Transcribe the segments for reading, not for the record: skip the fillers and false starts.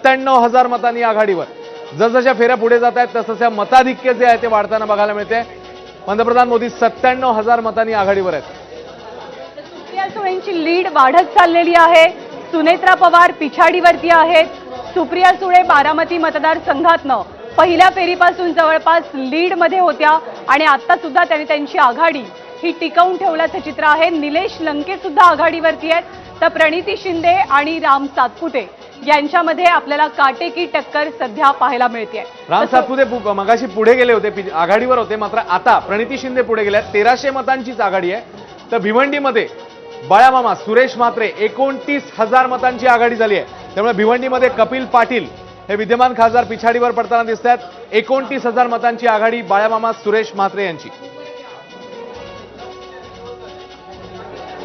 97,000 मतांनी आघाडीवर. जसजशा फेऱ्या पुढे जात आहेत तसतशा मताधिक्य जे आहे ते वाढताना बघायला मिळते. पंतप्रधान मोदी 97,000 मतांनी आघाडीवर आहेत. सुप्रिया सुळेंची लीड वाढत चाललेली आहे. सुनेत्रा पवार पिछाडीवरती आहेत. सुप्रिया सुळे बारामती मतदारसंघातनं पहिल्या फेरीपासून जवळपास लीड मध्ये होत्या आणि आता सुद्धा त्यांनी त्यांची आघाडी ही टिकवून ठेवल्याचं चित्र आहे. निलेश लंके सुद्धा आघाडीवरती आहेत. तर प्रणिती शिंदे आणि राम सातपुते यांच्यामध्ये आपल्याला काटेकी टक्कर सध्या पाहायला मिळते. राम सातपुते मगाशी पुढे गेले होते, आघाडीवर होते, मात्र आता प्रणिती शिंदे पुढे गेल्या. 1300 मतांचीच आघाडी आहे. तर भिवंडीमध्ये बाळामामा सुरेश म्हात्रे 29,000 मतांची आघाडी झाली आहे. त्यामुळे भिवंडीमध्ये कपिल पाटील हे विद्यमान खासदार पिछाडीवर पडताना दिसत आहेत. 29,000 मतांची आघाडी बाळामामा सुरेश म्हात्रे यांची.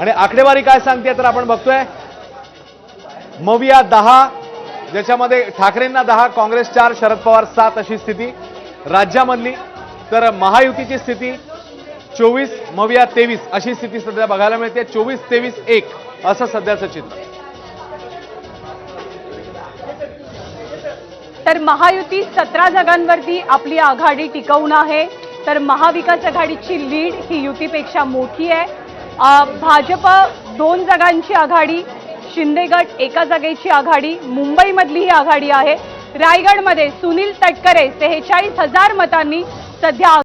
आणि आकडेवारी काय सांगते तर आपण बघतोय मविया 10, ज्याच्यामध्ये ठाकरेंना 10, काँग्रेस 4, शरद पवार 7 अशी स्थिती राज्यामधली. तर महायुतीची स्थिती 24, मविया 23 अशी स्थिती सध्या बघायला मिळते. 24-23-1 असं सध्याचं चित्र. तर महायुती 17 जागांवरती आपली आघाडी टिकवून आहे. तर महाविकास आघाडीची लीड ही युतीपेक्षा मोठी आहे. भाजप 2 जागांची आघाडी, शिंदे गट 1 जागेची आघाडी, मुंबईमधली ही आघाडी आहे. रायगडमध्ये सुनील तटकरे 46,000 मतांनी सध्या